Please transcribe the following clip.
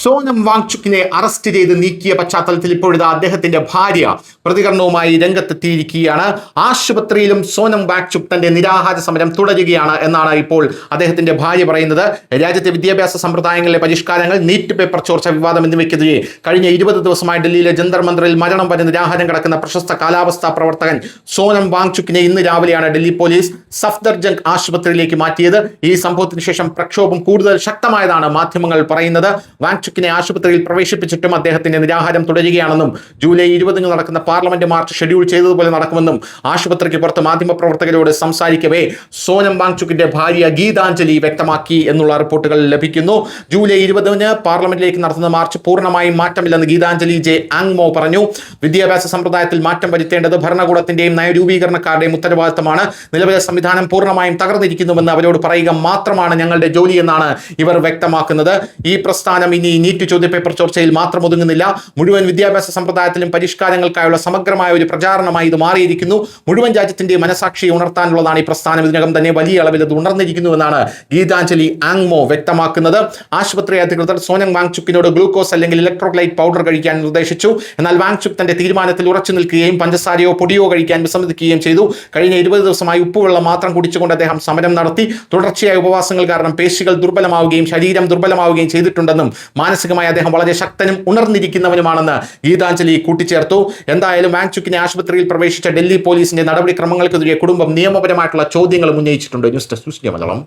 Sonam വാങ്ചുക്കിനെ arrest ചെയ്ത് നീക്കിയ പശ്ചാത്തലത്തിൽ ഇപ്പോഴിതാ അദ്ദേഹത്തിന്റെ ഭാര്യ പ്രതികരണവുമായി രംഗത്തെത്തിയിരിക്കുകയാണ്. ആശുപത്രിയിലും സോനം വാങ്ചുക് തന്റെ നിരാഹാര സമരം തുടരുകയാണ് എന്നാണ് ഇപ്പോൾ അദ്ദേഹത്തിന്റെ ഭാര്യ പറയുന്നത്. രാജ്യത്തെ വിദ്യാഭ്യാസ സമ്പ്രദായങ്ങളിലെ പരിഷ്കാരങ്ങൾ, നീറ്റ് പേപ്പർ ചോർച്ച വിവാദം എന്നിവയ്ക്കെതിരെ കഴിഞ്ഞ 20 ദിവസമായി ഡൽഹിയിലെ ജന്തർ മന്ദറിൽ മരണം വരെ നിരാഹാരം കിടക്കുന്ന പ്രശസ്ത കാലാവസ്ഥാ പ്രവർത്തകൻ സോനം വാങ്ചുക്കിനെ ഇന്ന് രാവിലെയാണ് ഡൽഹി പോലീസ് സഫ്ദർജംഗ് ആശുപത്രിയിലേക്ക് മാറ്റിയത്. ഈ സംഭവത്തിന് ശേഷം പ്രക്ഷോഭം കൂടുതൽ ശക്തമായതാണ് മാധ്യമങ്ങൾ പറയുന്നത്. വാങ്ചുക്കിനെ ആശുപത്രിയിൽ പ്രവേശിപ്പിച്ചിട്ടും അദ്ദേഹത്തിന്റെ നിരാഹാരം തുടരുകയാണെന്നും ജൂലൈ 20 നടക്കുന്ന പാർലമെന്റ് മാർച്ച് ഷെഡ്യൂൾ ചെയ്തതുപോലെ നടക്കുമെന്നും ആശുപത്രിക്ക് പുറത്ത് മാധ്യമപ്രവർത്തകരോട് സംസാരിക്കവേ സോനം വാങ്ചുക്കിന്റെ ഭാര്യ ഗീതാഞ്ജലി വ്യക്തമാക്കി എന്നുള്ള റിപ്പോർട്ടുകൾ ലഭിക്കുന്നു. ജൂലൈ 20 പാർലമെന്റിലേക്ക് നടത്തുന്ന മാർച്ച് പൂർണ്ണമായും മാറ്റമില്ലെന്ന് ഗീതാഞ്ജലി ജെ ആങ്മോ പറഞ്ഞു. വിദ്യാഭ്യാസ സമ്പ്രദായത്തിൽ മാറ്റം വരുത്തേണ്ടത് ഭരണകൂടത്തിന്റെയും നയരൂപീകരണക്കാരുടെയും ഉത്തരവാദിത്തമാണ്. നിലവിലെ സംവിധാനം പൂർണ്ണമായും തകർന്നിരിക്കുന്നുവെന്ന് അവരോട് പറയുക മാത്രമാണ് ഞങ്ങളുടെ ജോലി എന്നാണ് ഇവർ വ്യക്തമാക്കുന്നത്. ഈ പ്രസ്ഥാനം ഇനി നീറ്റ് ചോദ്യപേപ്പർ ചോർച്ചയിൽ മാത്രം ഒതുങ്ങുന്നില്ല. മുഴുവൻ വിദ്യാഭ്യാസ സമ്പ്രദായത്തിലും പരിഷ്കാരങ്ങൾക്കായുള്ള സമഗ്രമായ ഒരു പ്രചാരണമായി ഇത് മാറിയിരിക്കുന്നു. മുഴുവൻ രാജ്യത്തിന്റെ മനസാക്ഷിയെ ഉണർത്താനുള്ളതാണ് ഈ പ്രസ്ഥാനം. ഇതിനകം തന്നെ വലിയ അളവിൽ ഇത് ഉണർന്നിരിക്കുന്നുവെന്നാണ് ഗീതാഞ്ജലി ആങ്മോ വ്യക്തമാക്കുന്നത്. ആശുപത്രി അധികൃതർ സോനം വാങ്ചുക്കിനോട് ഗ്ലൂക്കോസ് അല്ലെങ്കിൽ ഇലക്ട്രോലൈറ്റ് പൗഡർ കഴിക്കാൻ നിർദ്ദേശിച്ചു. എന്നാൽ വാങ്ചുക് തന്റെ തീരുമാനത്തിൽ ഉറച്ചു നിൽക്കുകയും പഞ്ചസാരയോ പൊടിയോ കഴിക്കാൻ വിസമ്മതിക്കുകയും ചെയ്തു. കഴിഞ്ഞ 20 ദിവസമായി ഉപ്പുവെള്ളം മാത്രം കുടിച്ചുകൊണ്ട് അദ്ദേഹം സമരം നടത്തി. തുടർച്ചയായ ഉപവാസങ്ങൾ കാരണം പേശികൾ ദുർബലമാവുകയും ശരീരം ദുർബലമാവുകയും ചെയ്തിട്ടുണ്ടെന്നും മാനസികമായി അദ്ദേഹം വളരെ ശക്തനും ഉണർന്നിരിക്കുന്നവനുമാണെന്ന് ഗീതാഞ്ജലി കൂട്ടിച്ചേർത്തു. എന്തായാലും വാങ്ചുക്കിനെ ആശുപത്രിയിൽ പ്രവേശിച്ച ഡൽഹി പോലീസിന്റെ നടപടിക്രമങ്ങൾക്കെതിരെ കുടുംബം നിയമപരമായിട്ടുള്ള ചോദ്യങ്ങൾ ഉന്നയിച്ചിട്ടുണ്ട്. News desk Malayalam.